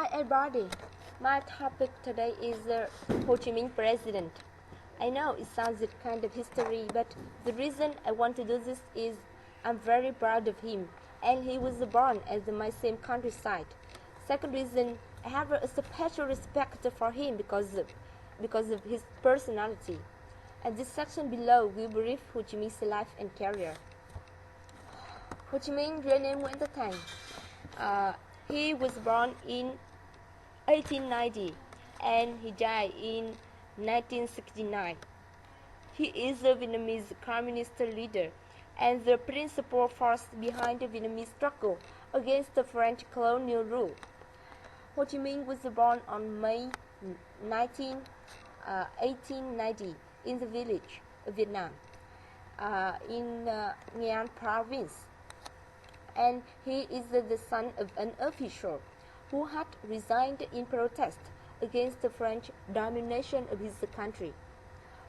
Hi everybody, my topic today is the Ho Chi Minh president. I know it sounds kind of history, but the reason I want to do this is I'm very proud of him, and he was born at my same countryside. Second reason, I have a special respect for him because of his personality. And this section below will brief Ho Chi Minh's life and career. Ho Chi Minh, real name Nguyễn Tất Thành. He was born in 1890 and he died in 1969. He is a Vietnamese communist leader and the principal force behind the Vietnamese struggle against the French colonial rule. Ho Chi Minh was born on May 19, 1890 in the village of Vietnam in Nghệ An province. And he is the son of an official who had resigned in protest against the French domination of his country.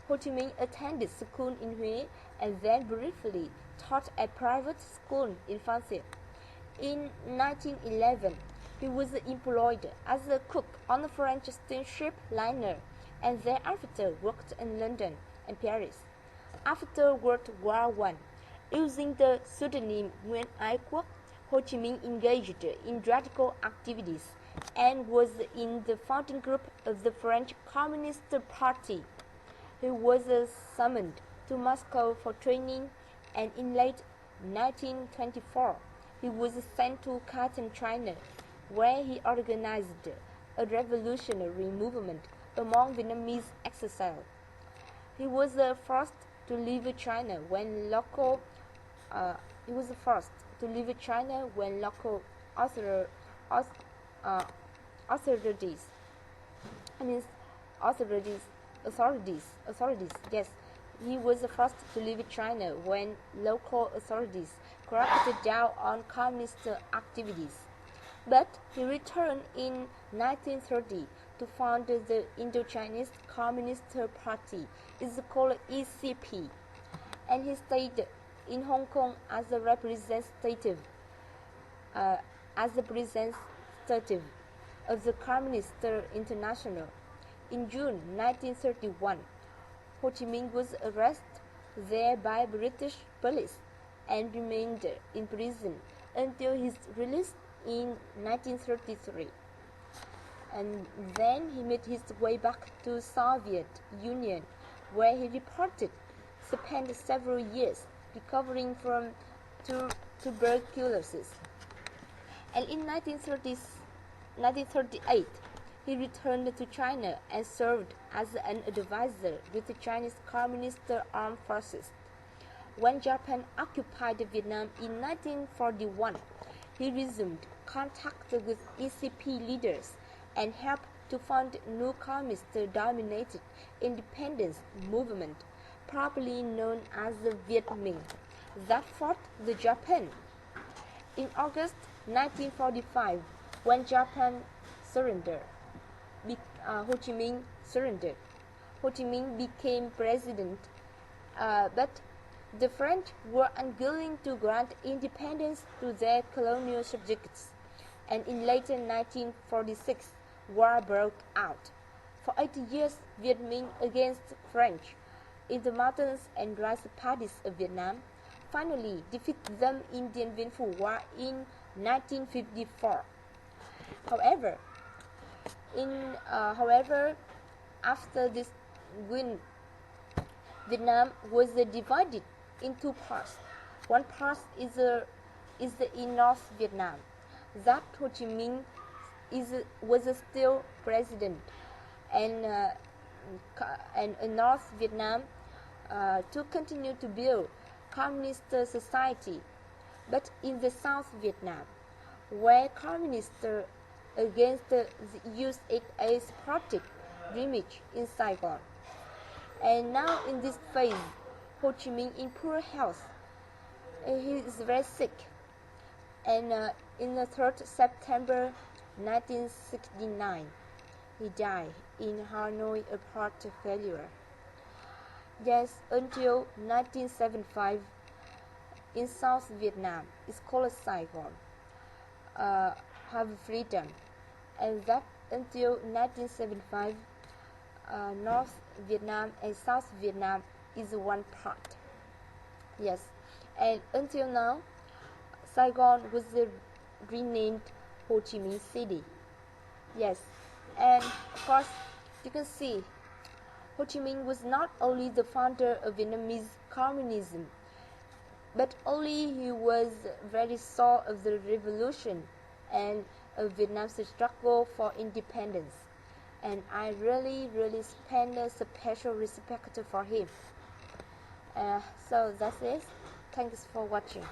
Ho Chi Minh attended school in Huế and then briefly taught at private school in France. In 1911, he was employed as a cook on a French steamship liner and thereafter worked in London and Paris. After World War I, using the pseudonym Nguyễn Ái Quốc, Ho Chi Minh engaged in radical activities and was in the founding group of the French Communist Party. He was summoned to Moscow for training, and in late 1924 he was sent to Canton, China, where he organized a revolutionary movement among Vietnamese exiles. He was the first to leave China when local authorities, he was the first to leave China when local authorities cracked down on communist activities. But he returned in 1930 to found the Indo-Chinese Communist Party, is called ECP, and he stayed in Hong Kong as a representative of the Communist International. In June 1931, Ho Chi Minh was arrested there by British police and remained in prison until his release in 1933. And then he made his way back to Soviet Union, where he spent several years recovering from tuberculosis. And in 1938, he returned to China and served as an advisor with the Chinese Communist Armed Forces. When Japan occupied Vietnam in 1941, he resumed contact with ECP leaders and helped to found new communist-dominated independence movement, probably known as the Viet Minh, that fought the Japan. In August 1945, when Japan surrendered, Ho Chi Minh surrendered. Ho Chi Minh became president, but the French were unwilling to grant independence to their colonial subjects, and in later 1946, war broke out. For 80 years, Viet Minh against French in the mountains and rice paddies of Vietnam, finally defeated them in the Dien Bien Phu War in 1954. However, after this win, Vietnam was divided in two parts. One part is in North Vietnam. That Ho Chi Minh was still president, and in North Vietnam to continue to build communist society. But in the South Vietnam, where communists against the USSR's party image in Saigon. And now in this phase, Ho Chi Minh in poor health. He is very sick. And in the 3rd September 1969, he died in Hanoi of heart failure. Yes, until 1975, in South Vietnam, it's called Saigon, have freedom. and that until 1975, North Vietnam and South Vietnam is one part. Yes, and until now, Saigon was renamed Ho Chi Minh City. Yes, and of course, you can see Ho Chi Minh was not only the founder of Vietnamese communism, but only he was very soul of the revolution and of Vietnam's struggle for independence. And I really spend a special respect for him. So that's it. Thanks for watching.